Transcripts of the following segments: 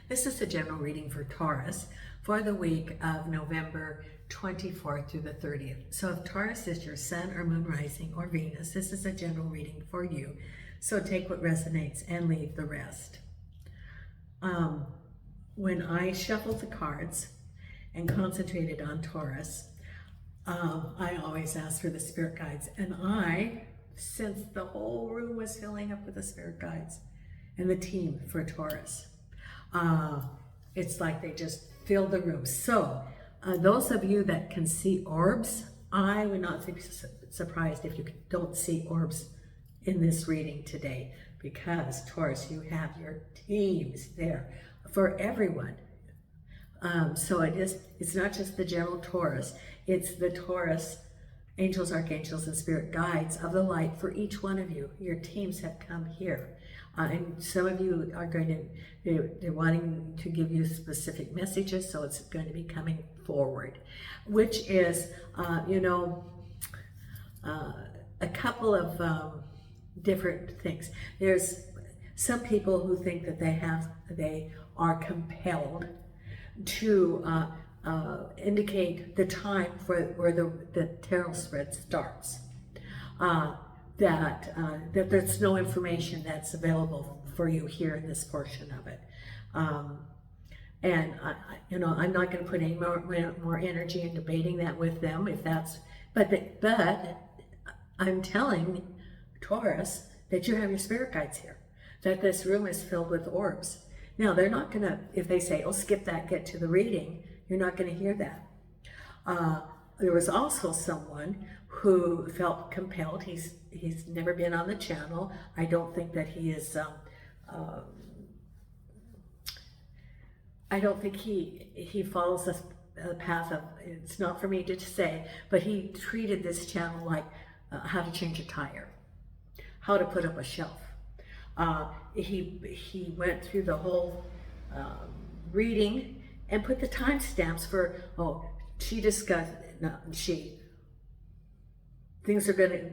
This is a general reading for Taurus for the week of November 24th through the 30th. So if Taurus is your sun or moon rising or Venus, this is a general reading for you. So take what resonates and leave the rest. When I shuffled the cards and concentrated on Taurus, I always ask for the spirit guides, and I sensed the whole room was filling up with the spirit guides and the team for Taurus. It's like they just filled the room. So those of you that can see orbs, I would not be surprised if you don't see orbs in this reading today, because Taurus, you have your teams there for everyone. So it's not just the general Taurus, it's the Taurus angels, archangels, and spirit guides of the light for each one of you. Your teams have come here. And some of you are they're wanting to give you specific messages, so it's going to be coming forward, which is, a couple of different things. There's some people who think that they are compelled to indicate the time where the tarot spread starts. That there's no information that's available for you here in this portion of it. And I'm not going to put any more energy in debating that with them if that's, but I'm telling Taurus that you have your spirit guides here, that this room is filled with orbs. Now, they're not going to, if they say, oh, skip that, get to the reading, you're not going to hear that. There was also someone who felt compelled. He's never been on the channel. I don't think that he is, I don't think he follows a path of, it's not for me to say, but he treated this channel like how to change a tire, how to put up a shelf. He went through the whole reading and put the timestamps for, she discussed,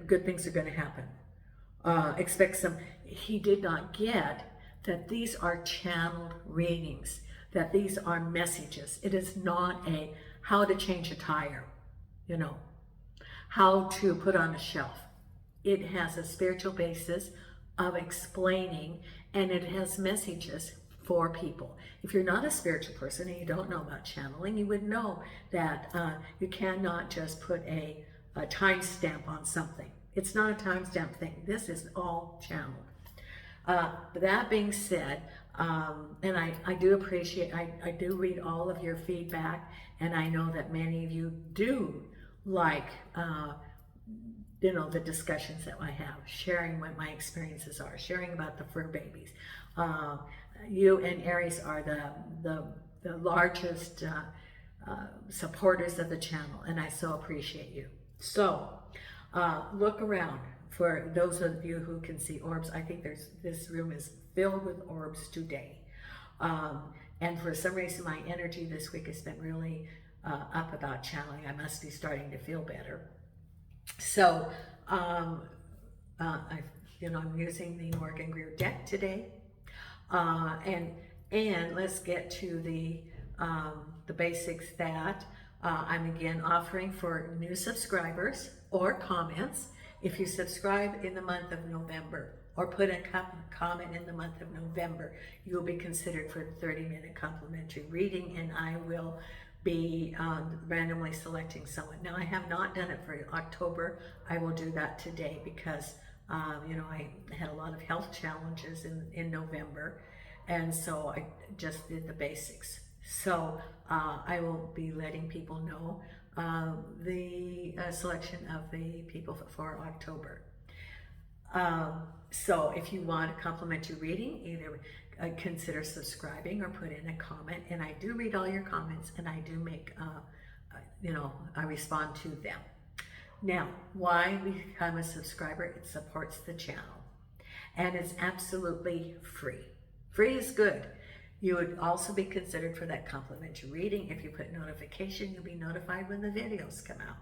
good things are gonna happen. Expect some. He did not get that these are channeled readings, that these are messages. It is not a how to change a tire, how to put on a shelf. It has a spiritual basis of explaining, and it has messages for people. If you're not a spiritual person and you don't know about channeling, you would know that you cannot just put a timestamp on something. It's not a timestamp thing. This is all channeled. That being said, and I do appreciate, I do read all of your feedback, and I know that many of you do like the discussions that I have, sharing what my experiences are, sharing about the fur babies. You and Aries are the largest supporters of the channel, and I so appreciate you. So look around for those of you who can see orbs. I think this room is filled with orbs today. And for some reason, my energy this week has been really up about channeling. I must be starting to feel better. So I'm using the Morgan Greer deck today. And let's get to the basics that I'm again offering for new subscribers or comments. If you subscribe in the month of November or put a comment in the month of November, you will be considered for a 30-minute complimentary reading, and I will be randomly selecting someone. Now, I have not done it for October. I will do that today because I had a lot of health challenges in November, and so I just did the basics. So I will be letting people know the selection of the people for October. So if you want a complimentary reading, either consider subscribing or put in a comment, and I do read all your comments, and I do make, I respond to them. Now, why become a subscriber? It supports the channel, and it's absolutely free. Free is good. You would also be considered for that complimentary reading. If you put notification, you'll be notified when the videos come out,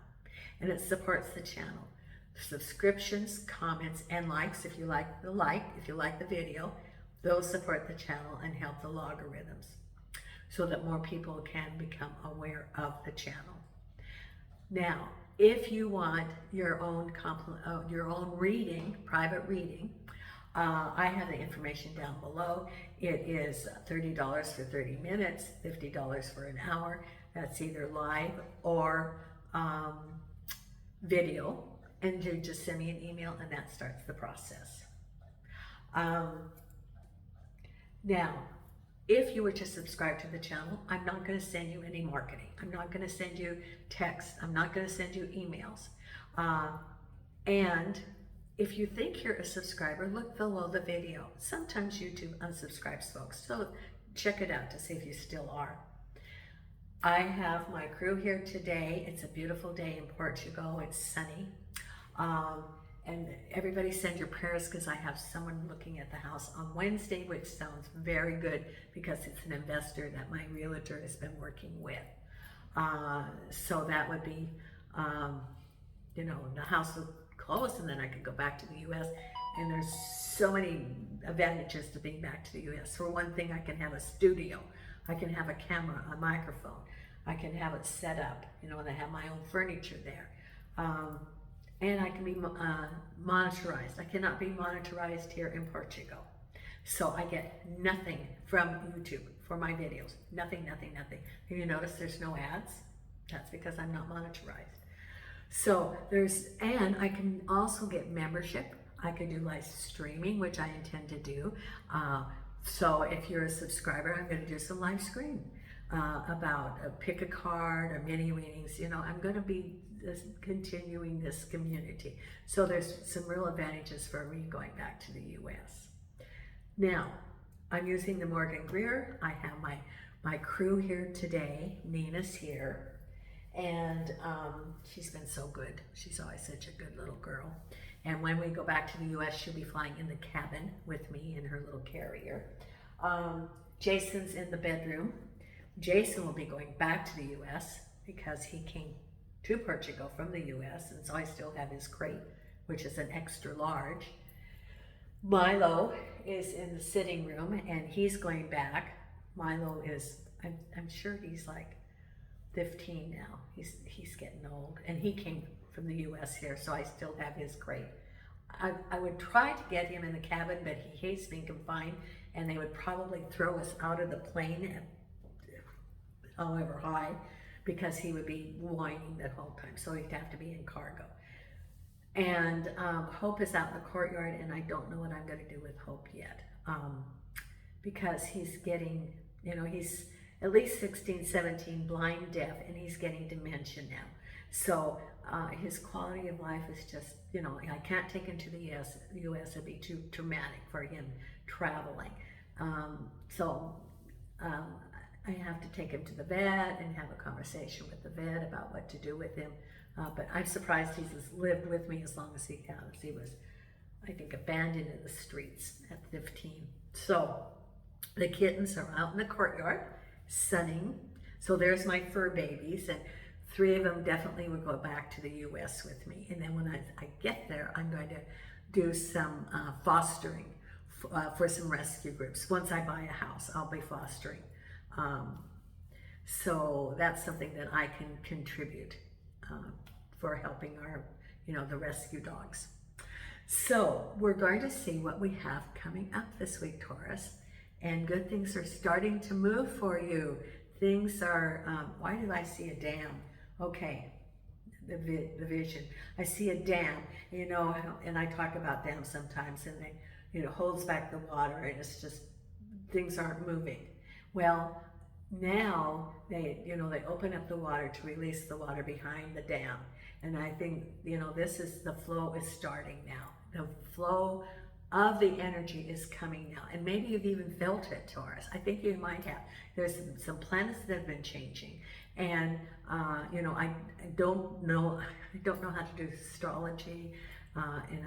and it supports the channel. Subscriptions, comments, and likes if you like the video, Those support the channel and help the logarithms so that more people can become aware of the channel. Now, if you want your own reading, private reading, I have the information down below. It is $30 for 30 minutes, $50 for an hour. That's either live or video. And you just send me an email and that starts the process. Now, if you were to subscribe to the channel, I'm not going to send you any marketing. I'm not going to send you text. I'm not going to send you emails. And if you think you're a subscriber, look below the video. Sometimes YouTube unsubscribes folks, so check it out to see if you still are. I have my crew here today. It's a beautiful day in Portugal. It's sunny. And everybody send your prayers because I have someone looking at the house on Wednesday, which sounds very good because it's an investor that my realtor has been working with. So that would be, you know, the house will close and then I could go back to the U.S. And there's so many advantages to being back to the U.S. For one thing, I can have a studio. I can have a camera, a microphone. I can have it set up, you know, and I have my own furniture there. And I can be monetized. I cannot be monetized here in Portugal. So I get nothing from YouTube for my videos. Nothing, nothing, nothing. Have you noticed there's no ads? That's because I'm not monetized. So and I can also get membership. I could do live streaming, which I intend to do. So if you're a subscriber, I'm going to do some live stream about pick a card or mini readings. You know, I'm going to be continuing this community. So there's some real advantages for me going back to the U.S. Now, I'm using the Morgan Greer. I have my crew here today. Nina's here. And she's been so good. She's always such a good little girl. And when we go back to the U.S., she'll be flying in the cabin with me in her little carrier. Jason's in the bedroom. Jason will be going back to the U.S. because he came to Portugal from the U.S. and so I still have his crate, which is an extra large. Milo is in the sitting room and he's going back. Milo is, I'm sure he's like 15 now. He's getting old and he came from the U.S. here, so I still have his crate. I would try to get him in the cabin, but he hates being confined and they would probably throw us out of the plane at however high, because he would be whining the whole time, so he'd have to be in cargo. And Hope is out in the courtyard, and I don't know what I'm going to do with Hope yet, because he's getting, you know, he's at least 16, 17, blind, deaf, and he's getting dementia now. So his quality of life is just, you know, I can't take him to the US, it'd be too traumatic for him traveling. I have to take him to the vet and have a conversation with the vet about what to do with him. But I'm surprised he's lived with me as long as he has. He was, I think, abandoned in the streets at 15. So the kittens are out in the courtyard, sunning. So there's my fur babies, and 3 of them definitely will go back to the U.S. with me. And then when I get there, I'm going to do some fostering for some rescue groups. Once I buy a house, I'll be fostering. So that's something that I can contribute for helping our, you know, the rescue dogs. So we're going to see what we have coming up this week, Taurus, and good things are starting to move for you. Things are, why did I see a dam? Okay, the vision. I see a dam, you know, and I talk about dams sometimes, and they, you know, holds back the water, and it's just, things aren't moving. Well, now they, you know, they open up the water to release the water behind the dam. And I think, you know, the flow is starting now. The flow of the energy is coming now. And maybe you've even felt it, Taurus. I think you might have. There's some planets that have been changing. And, you know, I don't know how to do astrology. And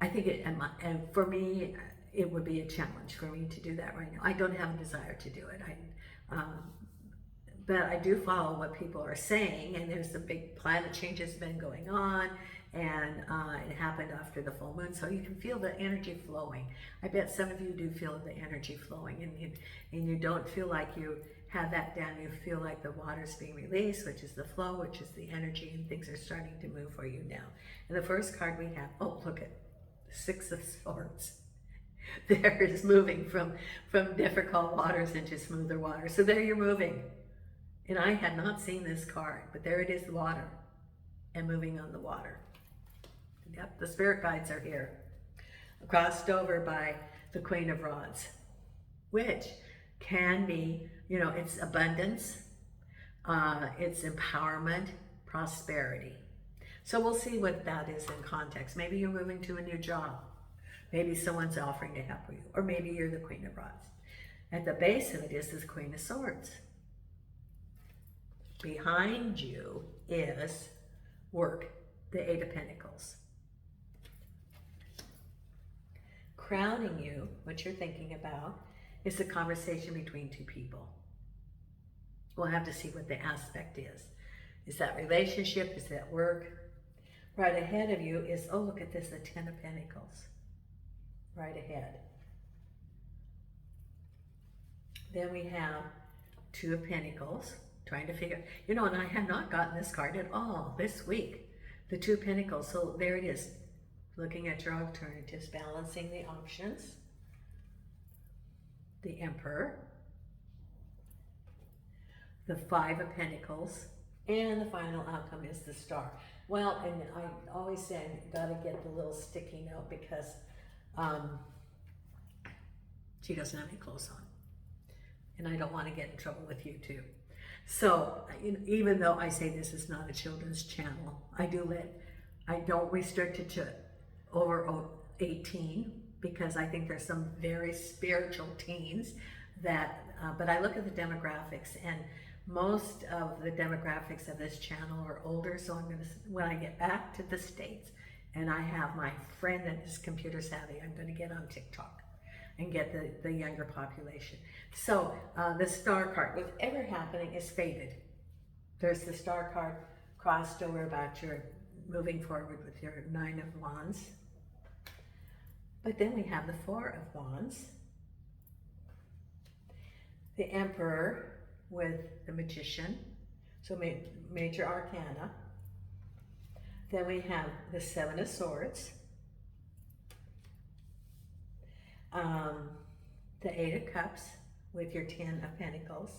I think and for me, it would be a challenge for me to do that right now. I don't have a desire to do it. But I do follow what people are saying, and there's some big planet changes been going on, and it happened after the full moon, so you can feel the energy flowing. I bet some of you do feel the energy flowing, and you don't feel like you have that down. You feel like the water's being released, which is the flow, which is the energy, and things are starting to move for you now. And the first card we have, oh, look at Six of Swords. There is moving from difficult waters into smoother waters. So there you're moving. And I had not seen this card, but there it is, water, and moving on the water. Yep, the spirit guides are here. Crossed over by the Queen of Rods, which can be, you know, it's abundance, it's empowerment, prosperity. So we'll see what that is in context. Maybe you're moving to a new job. Maybe someone's offering to help you, or maybe you're the Queen of Rods. At the base of it is this Queen of Swords. Behind you is work, the Eight of Pentacles. Crowning you, what you're thinking about, is the conversation between two people. We'll have to see what the aspect is. Is that relationship? Is that work? Right ahead of you is, oh, look at this, the Ten of Pentacles. Right ahead. Then we have Two of Pentacles, trying to figure, you know, and I have not gotten this card at all this week. The Two of Pentacles, so there it is. Looking at your alternatives, balancing the options. The Emperor. The Five of Pentacles. And the final outcome is the Star. Well, and I always say, got to get the little sticky note because she doesn't have any clothes on. And I don't want to get in trouble with you too. So even though I say this is not a children's channel, I don't restrict it to over 18 because I think there's some very spiritual teens that, but I look at the demographics, and most of the demographics of this channel are older, so I'm going to, when I get back to the States and I have my friend that is computer savvy, I'm going to get on TikTok and get the younger population. So the Star card, whatever happening is fated. There's the Star card crossed over about your moving forward with your Nine of Wands. But then we have the Four of Wands, the Emperor with the Magician, so major arcana. Then we have the Seven of Swords, the Eight of Cups with your Ten of Pentacles,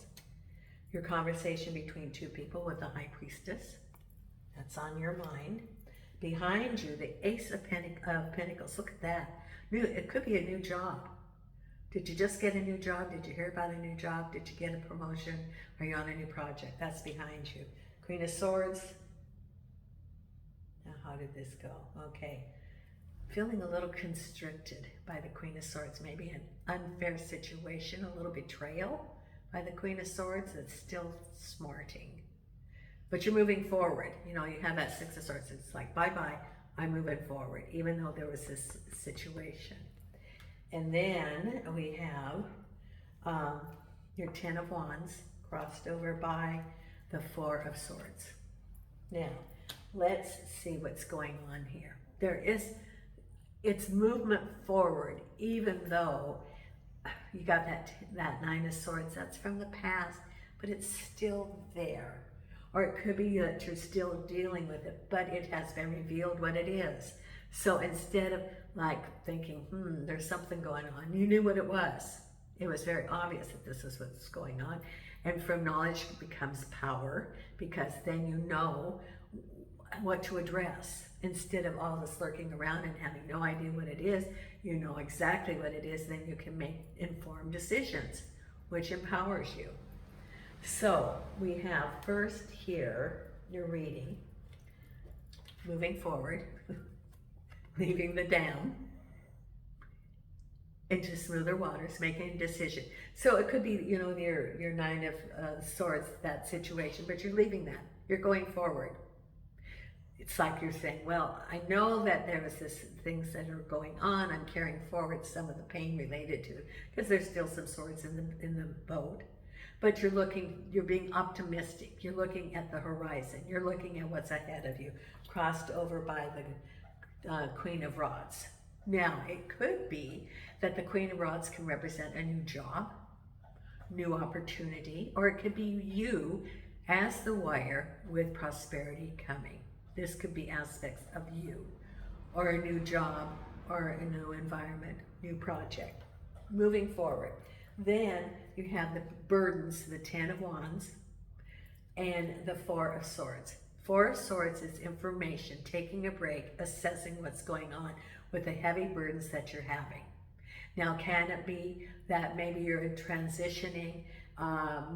your conversation between two people with the High Priestess, that's on your mind. Behind you, the Ace of Pentacles, look at that. It could be a new job. Did you just get a new job? Did you hear about a new job? Did you get a promotion? Are you on a new project? That's behind you. Queen of Swords. Now, how did this go? Okay. Feeling a little constricted by the Queen of Swords. Maybe an unfair situation, a little betrayal by the Queen of Swords that's still smarting. But you're moving forward. You know, you have that Six of Swords. It's like, bye-bye, I'm moving forward, even though there was this situation. And then we have your Ten of Wands crossed over by the Four of Swords. Now, let's see what's going on here. It's movement forward, even though you got that Nine of Swords. That's from the past, but it's still there. Or it could be that you're still dealing with it, but it has been revealed what it is. So instead of like thinking, there's something going on, you knew what it was. It was very obvious that this is what's going on. And from knowledge becomes power, because then you know what to address. Instead of all this lurking around and having no idea what it is, you know exactly what it is, then you can make informed decisions, which empowers you. So we have first here, your reading, moving forward, leaving the dam into smoother waters, making a decision. So it could be, you know, your Nine of Swords, that situation, but you're leaving that. You're going forward. It's like you're saying, well, I know that there was things that are going on. I'm carrying forward some of the pain related to it, because there's still some swords in the boat. But you're being optimistic. You're looking at the horizon. You're looking at what's ahead of you. crossed over by the Queen of Rods. Now, it could be that the Queen of Rods can represent a new job, new opportunity, or it could be you as the wire with prosperity coming. This could be aspects of you, or a new job, or a new environment, new project, moving forward. Then you have the burdens, the 10 of Wands, and the 4 of Swords. 4 of Swords is information, taking a break, assessing what's going on with the heavy burdens that you're having. Now, can it be that maybe you're transitioning,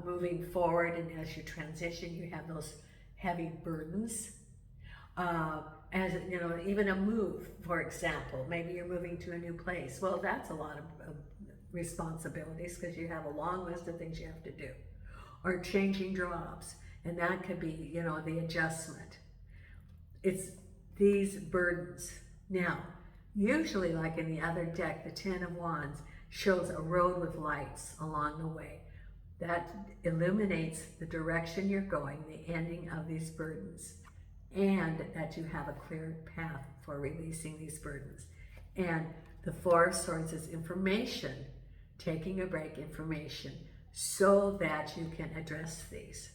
moving forward, and as you transition, you have those heavy burdens? As you know, even a move, for example, maybe you're moving to a new place. Well, that's a lot of responsibilities because you have a long list of things you have to do. Or changing jobs, and that could be, you know, the adjustment. It's these burdens. Now, usually, like in the other deck, the 10 of Wands shows a road with lights along the way. That illuminates the direction you're going, the ending of these burdens, and that you have a clear path for releasing these burdens. And the 4 of Swords is information, taking a break, information, so that you can address these.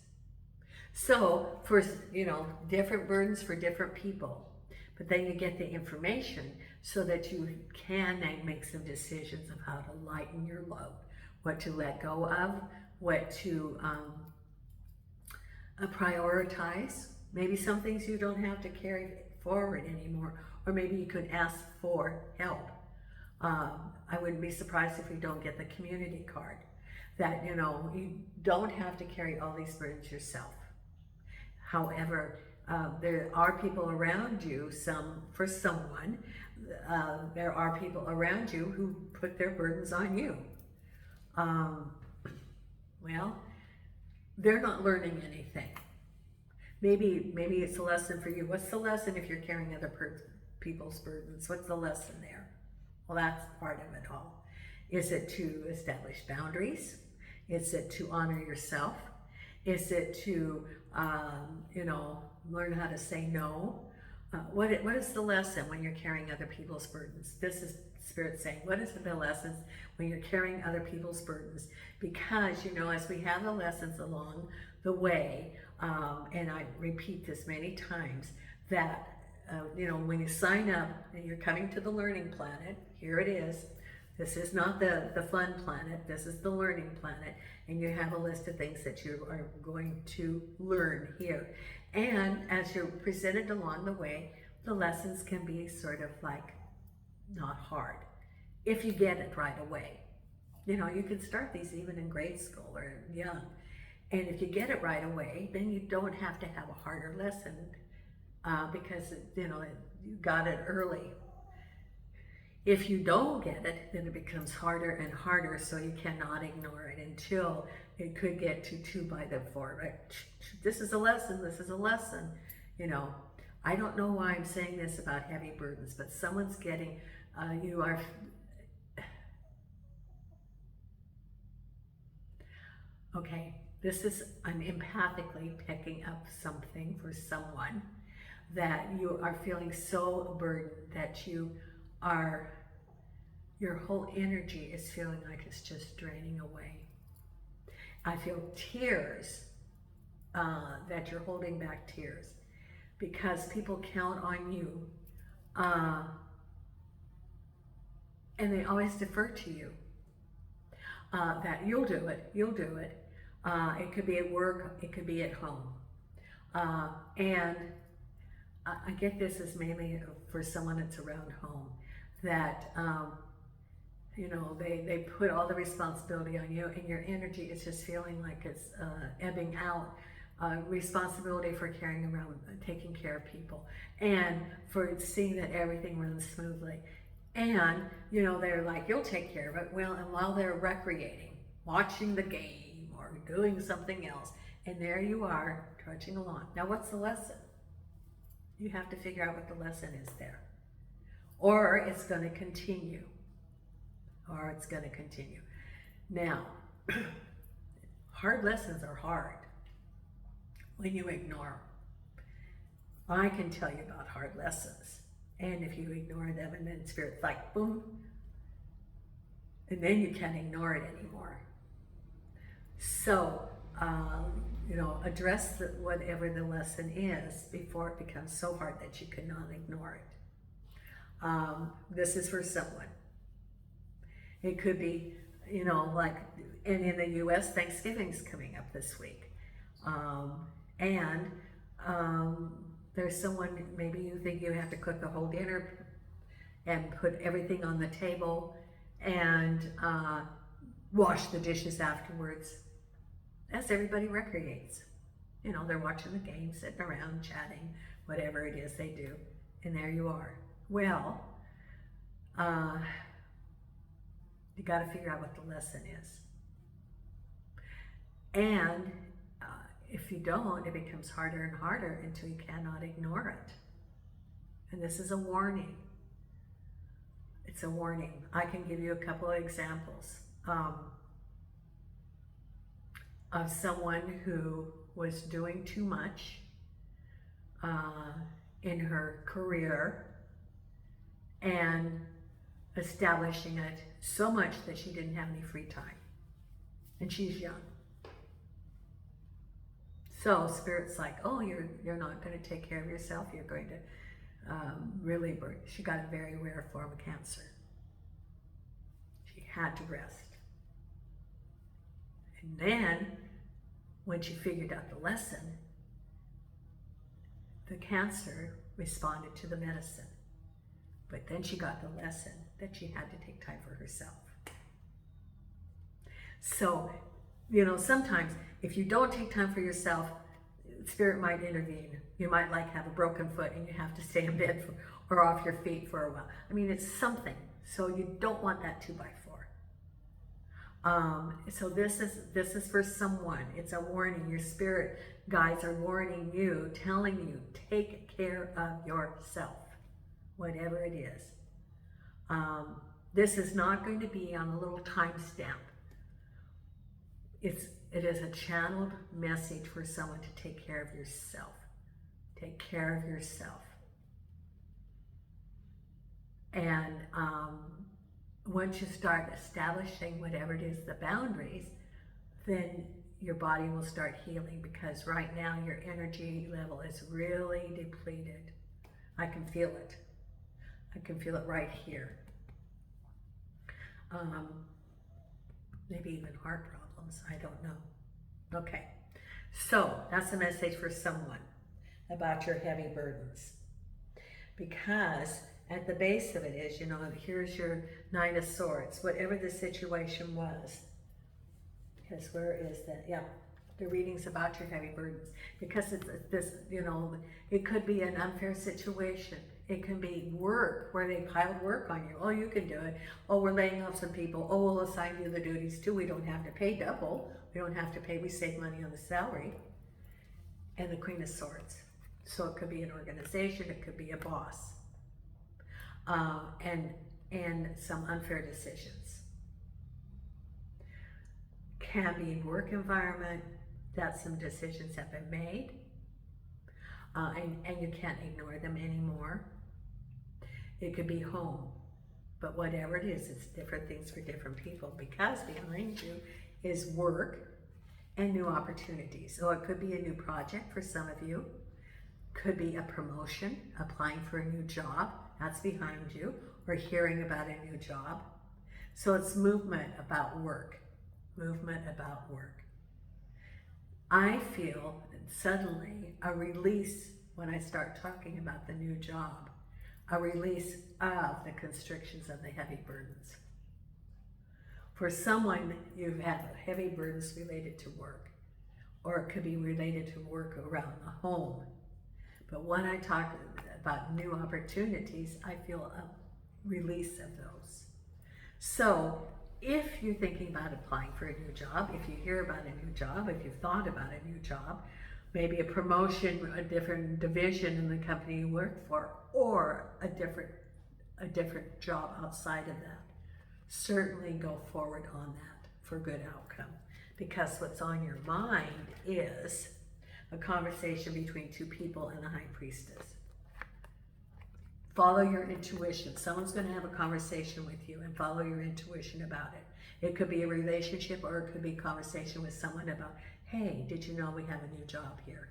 So, for, you know, different burdens for different people, but then you get the information so that you can make some decisions of how to lighten your load, what to let go of, what to prioritize. Maybe some things you don't have to carry forward anymore, or maybe you could ask for help. I wouldn't be surprised if you don't get the community card, that, you know, you don't have to carry all these burdens yourself. However, there are people around you, for someone, there are people around you who put their burdens on you. Well, they're not learning anything. Maybe it's a lesson for you. What's the lesson if you're carrying other people's burdens? What's the lesson there? Well, that's part of it all. Is it to establish boundaries? Is it to honor yourself? Is it to, you know, learn how to say no? What is the lesson when you're carrying other people's burdens? This is Spirit saying, what is the lessons when you're carrying other people's burdens? Because, you know, as we have the lessons along the way, and I repeat this many times, that, you know, when you sign up and you're coming to the learning planet, here it is. This is not the fun planet, this is the learning planet, and you have a list of things that you are going to learn here. And as you're presented along the way, the lessons can be sort of like not hard, if you get it right away. You know, you can start these even in grade school or young, and if you get it right away, then you don't have to have a harder lesson because, you know, you got it early. If you don't get it, then it becomes harder and harder, so you cannot ignore it until it could get to 2 by the 4, right? This is a lesson, this is a lesson. You know, I don't know why I'm saying this about heavy burdens, but someone's getting, you are, okay, I'm empathically picking up something for someone, that you are feeling so burdened that your whole energy is feeling like it's just draining away. I feel tears, that you're holding back tears because people count on you, and they always defer to you, that you'll do it. It could be at work, it could be at home. And I get this is mainly for someone that's around home, that, you know, they put all the responsibility on you, and your energy is just feeling like it's ebbing out. Responsibility for carrying around, taking care of people, and for seeing that everything runs smoothly. And, you know, they're like, you'll take care of it. Well, and while they're recreating, watching the game or doing something else, and there you are trudging along. Now, what's the lesson? You have to figure out what the lesson is there. Or it's going to continue. Now, hard lessons are hard when you ignore. I can tell you about hard lessons. And if you ignore them, and then Spirit's like, boom, and then you can't ignore it anymore. So, address whatever the lesson is before it becomes so hard that you cannot ignore it. This is for someone. It could be, and in the U.S., Thanksgiving's coming up this week. There's someone, maybe you think you have to cook the whole dinner and put everything on the table and wash the dishes afterwards, as everybody recreates. They're watching the game, sitting around, chatting, whatever it is they do, and there you are. Well, you got to figure out what the lesson is. And if you don't, it becomes harder and harder until you cannot ignore it. And this is a warning. It's a warning. I can give you a couple of examples of someone who was doing too much in her career and establishing it so much that she didn't have any free time. And she's young. So Spirit's like, oh, you're not going to take care of yourself. You're going to really burn. She got a very rare form of cancer. She had to rest. And then, when she figured out the lesson, the cancer responded to the medicine. But then she got the lesson that she had to take time for herself. So, sometimes if you don't take time for yourself, Spirit might intervene. You might have a broken foot and you have to stay in bed or off your feet for a while. I mean, it's something. So you don't want that 2x4. So this is for someone. It's a warning. Your spirit guides are warning you, telling you, take care of yourself, whatever it is. This is not going to be on a little timestamp. It is a channeled message for someone to take care of yourself. Take care of yourself. And once you start establishing whatever it is, the boundaries, then your body will start healing, because right now your energy level is really depleted. I can feel it. I can feel it right here. Maybe even heart problems, I don't know. Okay, so that's a message for someone about your heavy burdens. Because at the base of it is, here's your Nine of Swords, whatever the situation was. Because where is that? Yeah, the reading's about your heavy burdens. Because it's this, it could be an unfair situation. It can be work, where they piled work on you. Oh, you can do it. Oh, we're laying off some people. Oh, we'll assign you the duties too. We don't have to pay double. We don't have to pay, we save money on the salary. And the Queen of Swords. So it could be an organization, it could be a boss. And some unfair decisions. Can be work environment that some decisions have been made, and you can't ignore them anymore. It could be home, but whatever it is, it's different things for different people, because behind you is work and new opportunities. So it could be a new project for some of you, could be a promotion, applying for a new job, that's behind you, or hearing about a new job. So it's movement about work. Movement about work. I feel suddenly a release when I start talking about the new job, a release of the constrictions of the heavy burdens. For someone, you've had heavy burdens related to work, or it could be related to work around the home. But when I talk about new opportunities, I feel a release of those. So if you're thinking about applying for a new job, if you hear about a new job, if you've thought about a new job, maybe a promotion, a different division in the company you work for, or a different job outside of that, certainly go forward on that for good outcome. Because what's on your mind is a conversation between two people and the high priestess. Follow your intuition. Someone's going to have a conversation with you, and follow your intuition about it. It could be a relationship, or it could be a conversation with someone about, hey, did you know we have a new job here?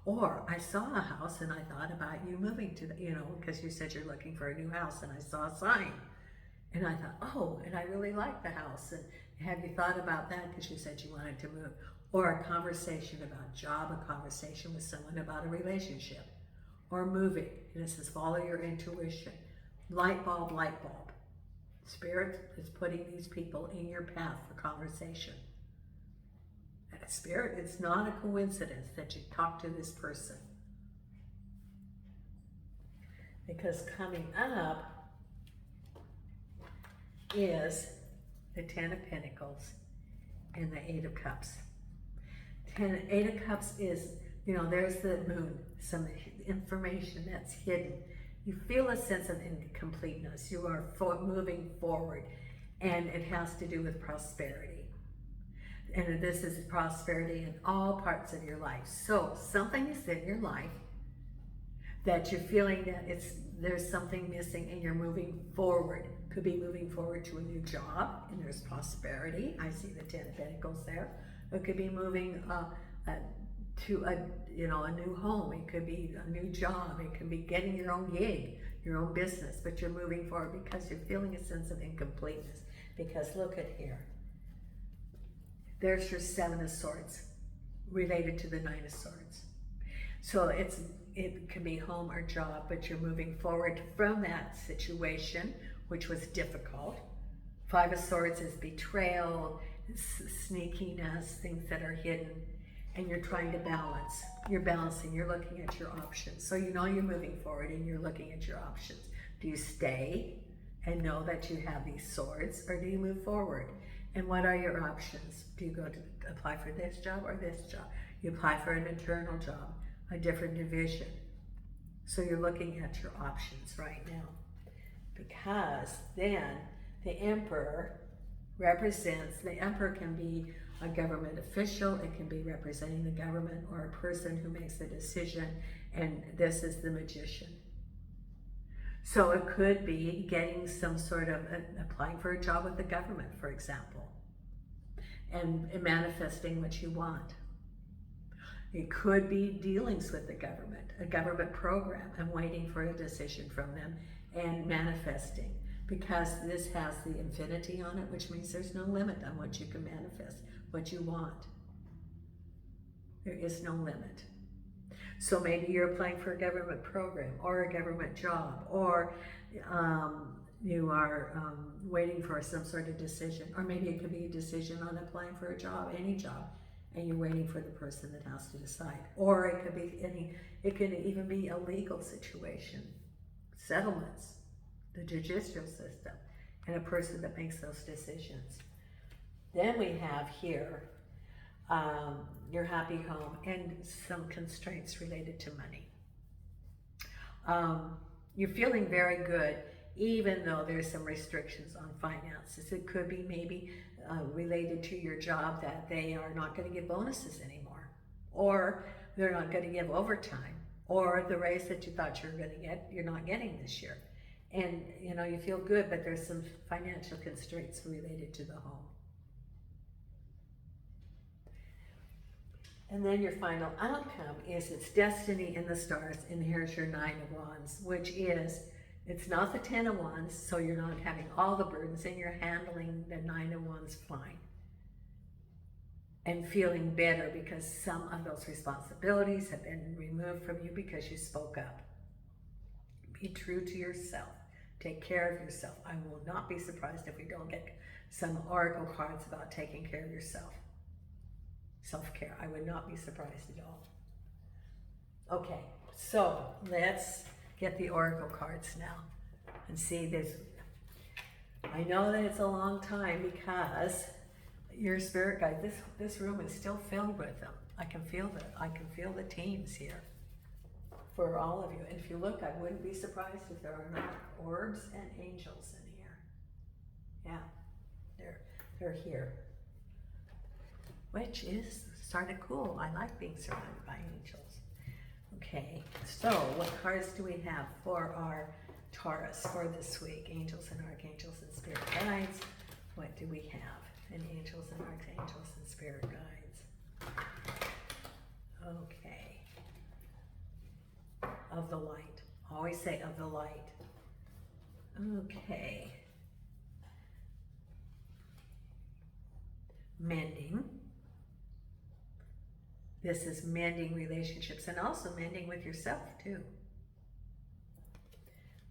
Or I saw a house and I thought about you moving to the, because you said you're looking for a new house, and I saw a sign. And I thought, oh, and I really like the house. And have you thought about that because you said you wanted to move? Or a conversation about job, a conversation with someone about a relationship, or moving. And it says, follow your intuition. Light bulb, light bulb. Spirit is putting these people in your path for conversation. And Spirit, it's not a coincidence that you talk to this person. Because coming up is the Ten of Pentacles and the Eight of Cups. Eight of Cups is, there's the moon, some information that's hidden. You feel a sense of incompleteness. You are moving forward, and it has to do with prosperity. And this is prosperity in all parts of your life. So something is in your life that you're feeling that there's something missing, and you're moving forward. Could be moving forward to a new job, and there's prosperity. I see the Ten of Pentacles there. It could be moving to a new home. It could be a new job. It could be getting your own gig, your own business, but you're moving forward because you're feeling a sense of incompleteness. Because look at here. There's your Seven of Swords related to the Nine of Swords. So it can be home or job, but you're moving forward from that situation, which was difficult. Five of Swords is betrayal, sneakiness, things that are hidden, and you're trying to balance. You're balancing, you're looking at your options. So you're moving forward and you're looking at your options. Do you stay and know that you have these swords, or do you move forward? And what are your options? Do you go to apply for this job or this job? You apply for an internal job, a different division. So you're looking at your options right now. Because then the Emperor represents, the Emperor can be a government official, it can be representing the government, or a person who makes the decision, and this is the Magician. So it could be getting some sort of, applying for a job with the government, for example, and manifesting what you want. It could be dealings with the government, a government program, and waiting for a decision from them, and manifesting, because this has the infinity on it, which means there's no limit on what you can manifest, what you want. There is no limit. So maybe you're applying for a government program or a government job, or you are waiting for some sort of decision, or maybe it could be a decision on applying for a job, any job, and you're waiting for the person that has to decide. Or it could be it could even be a legal situation, settlements, the judicial system, and a person that makes those decisions. Then we have here your happy home and some constraints related to money. You're feeling very good, even though there's some restrictions on finances. It could be maybe related to your job, that they are not going to give bonuses anymore, or they're not going to give overtime, or the raise that you thought you were going to get, you're not getting this year. And you feel good, but there's some financial constraints related to the home. And then your final outcome is it's destiny in the stars, and here's your Nine of Wands, which is, it's not the Ten of Wands, so you're not having all the burdens, and you're handling the Nine of Wands fine. And feeling better because some of those responsibilities have been removed from you because you spoke up. Be true to yourself. Take care of yourself. I will not be surprised if we don't get some oracle cards about taking care of yourself. Self-care. I would not be surprised at all. Okay, so let's get the oracle cards now and see this. I know that it's a long time because your spirit guide, this room is still filled with them. I can feel the teams here for all of you. And if you look, I wouldn't be surprised if there are not orbs and angels in here. Yeah, they're here. which is sort of cool. I like being surrounded by angels. Okay, so what cards do we have for our Taurus for this week? Angels and archangels and spirit guides. What do we have? And angels and archangels and spirit guides. Okay. Of the light. Always say of the light. Okay. Mending. This is mending relationships and also mending with yourself too.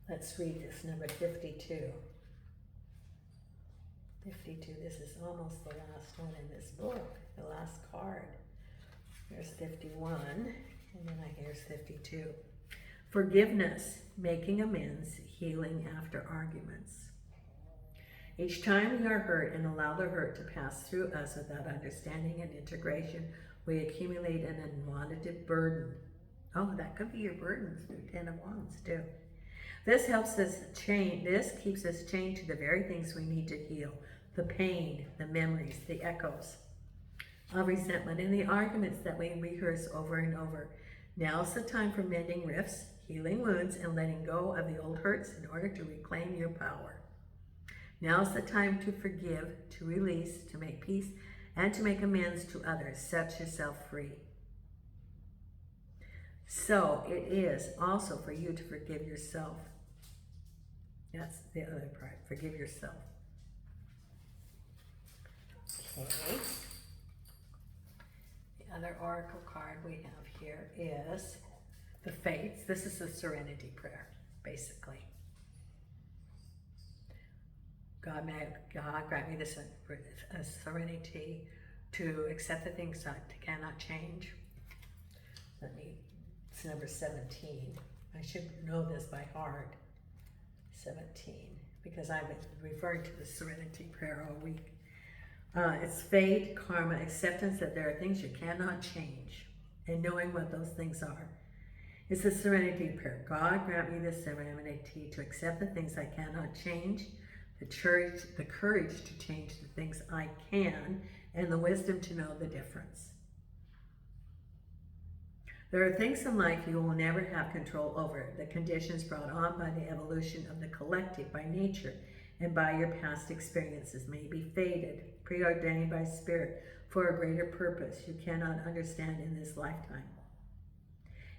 Let's read this, number 52. 52, this is almost the last one in this book, the last card. There's 51, and then here's 52. Forgiveness, making amends, healing after arguments. Each time we are hurt and allow the hurt to pass through us without understanding and integration, we accumulate an unwanted burden. Oh, that could be your burden through 10 of Wands too. This helps us change, this keeps us chained to the very things we need to heal. The pain, the memories, the echoes of resentment, and the arguments that we rehearse over and over. Now's the time for mending rifts, healing wounds, and letting go of the old hurts in order to reclaim your power. Now's the time to forgive, to release, to make peace, and to make amends to others. Set yourself free. So it is also for you to forgive yourself. That's the other part. Forgive yourself. Okay. The other oracle card we have here is the Fates. This is the Serenity Prayer, basically. God grant me this serenity to accept the things I cannot change. It's number 17. I should know this by heart. 17, because I've been referring to the Serenity Prayer all week. It's fate, karma, acceptance that there are things you cannot change, and knowing what those things are. It's the Serenity Prayer. God grant me the serenity to accept the things I cannot change, the courage to change the things I can, and the wisdom to know the difference. There are things in life you will never have control over, the conditions brought on by the evolution of the collective, by nature, and by your past experiences may be fated, preordained by spirit for a greater purpose you cannot understand in this lifetime.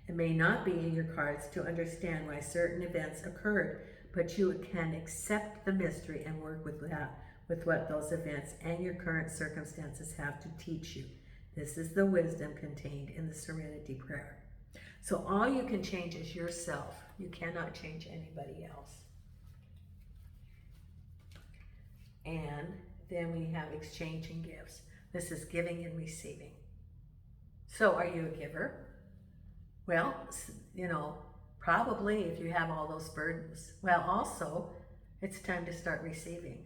It may not be in your cards to understand why certain events occurred, but you can accept the mystery and work with what those events and your current circumstances have to teach you. This is the wisdom contained in the Serenity Prayer. So all you can change is yourself. You cannot change anybody else. And then we have exchanging gifts. This is giving and receiving. So are you a giver? Well, probably if you have all those burdens. Well, also, it's time to start receiving.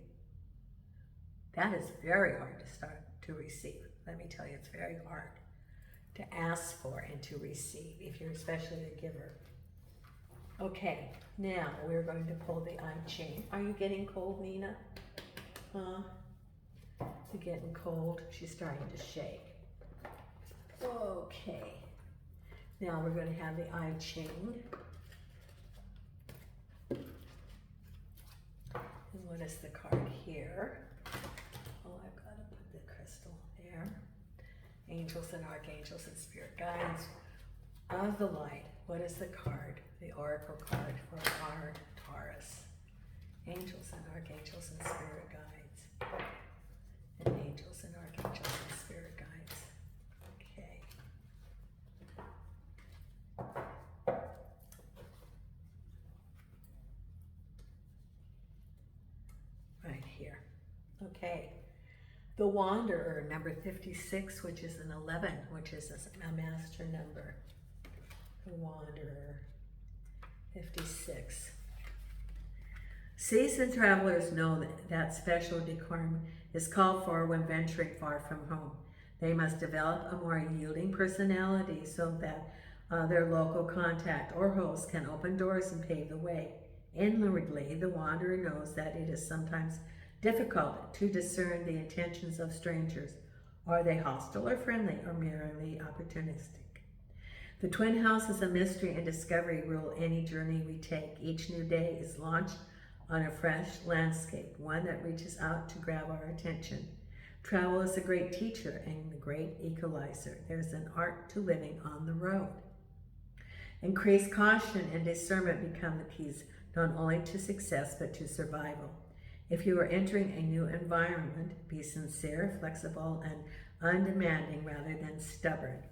That is very hard to receive. Let me tell you, it's very hard to ask for and to receive if you're especially a giver. Okay, now we're going to pull the I Ching. Are you getting cold, Nina? Huh? You're getting cold? She's starting to shake. Okay. Now we're going to have the I Ching. And what is the card here? Oh, I've got to put the crystal there. Angels and archangels and spirit guides of the light. What is the card? The oracle card for our Taurus. Angels and archangels and spirit guides. And angels and archangels and spirit guides. Okay. Right here. Okay. The Wanderer, number 56, which is an 11, which is a master number. The Wanderer, 56. Seasoned travelers know that special decorum is called for when venturing far from home. They must develop a more yielding personality so that their local contact or host can open doors and pave the way. Inwardly, the wanderer knows that it is sometimes difficult to discern the intentions of strangers Are they hostile or friendly or merely opportunistic? The twin house is a mystery and discovery rule any journey we take. Each new day is launched on a fresh landscape, one that reaches out to grab our attention. Travel is a great teacher and a great equalizer. There's an art to living on the road. Increased caution and discernment become the keys not only to success but to survival. If you are entering a new environment, be sincere, flexible, and undemanding rather than stubborn.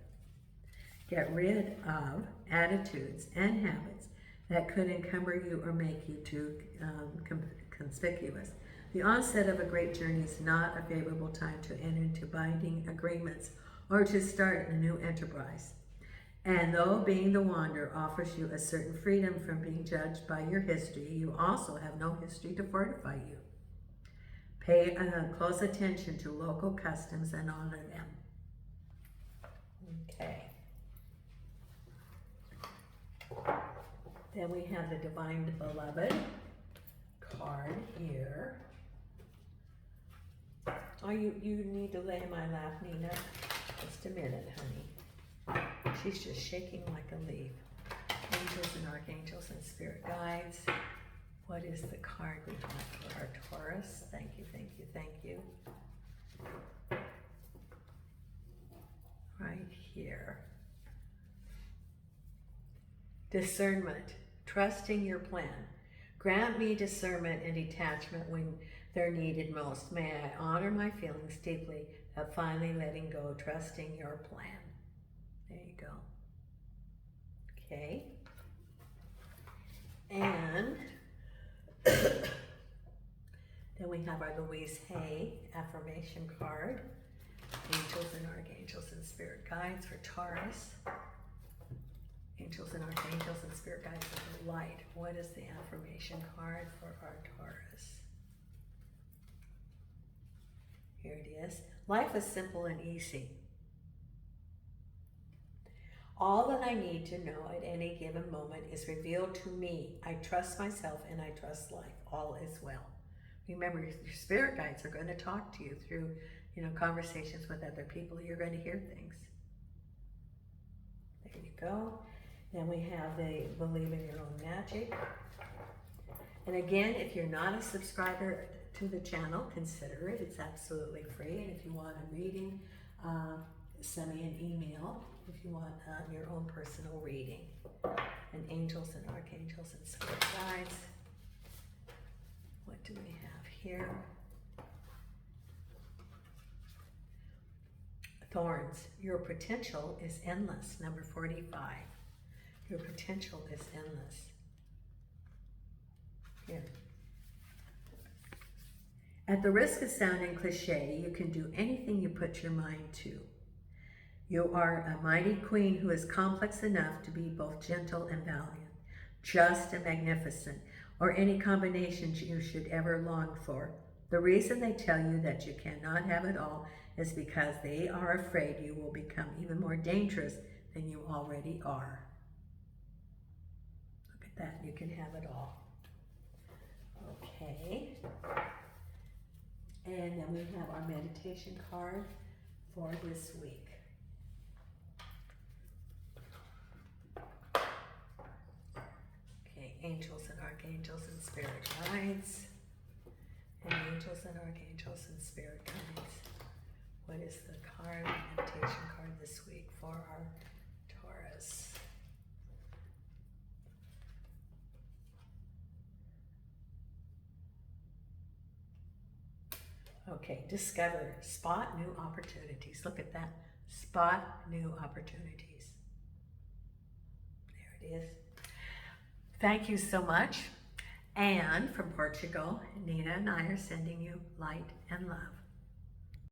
Get rid of attitudes and habits that could encumber you or make you too conspicuous. The onset of a great journey is not a favorable time to enter into binding agreements or to start a new enterprise. And though being the wanderer offers you a certain freedom from being judged by your history, you also have no history to fortify you. Pay close attention to local customs and honor them. Okay. Then we have the Divine Beloved card here. Oh, you need to lay in my lap, Nina. Just a minute, honey. She's just shaking like a leaf. Angels and archangels and spirit guides. What is the card we have for our Taurus? Thank you, thank you, thank you. Right here. Discernment. Trusting your plan. Grant me discernment and detachment when they're needed most. May I honor my feelings deeply of finally letting go, trusting your plan. There you go. Okay. And then we have our Louise Hay affirmation card. Angels and archangels and spirit guides for Taurus. Angels and archangels and spirit guides for the light. What is the affirmation card for our Taurus? Here it is. Life is simple and easy. All that I need to know at any given moment is revealed to me. I trust myself and I trust life. All is well. Remember, your spirit guides are going to talk to you through, conversations with other people. You're going to hear things. There you go. Then we have the Believe in Your Own Magic. And again, if you're not a subscriber to the channel, consider it. It's absolutely free. And if you want a reading, send me an email if you want your own personal reading. And angels and archangels and spirit guides. What do we have here? Thorns. Your potential is endless. Number 45. Your potential is endless. Here. At the risk of sounding cliche, you can do anything you put your mind to. You are a mighty queen who is complex enough to be both gentle and valiant, just and magnificent, or any combinations you should ever long for. The reason they tell you that you cannot have it all is because they are afraid you will become even more dangerous than you already are. Look at that, you can have it all. Okay. And then we have our meditation card for this week. Okay, angels and archangels and spirit guides. And angels and archangels and spirit guides. What is the card, meditation card this week for our Taurus? Okay, discover, spot new opportunities. Look at that, spot new opportunities. There it is. Thank you so much. And from Portugal, Nina and I are sending you light and love.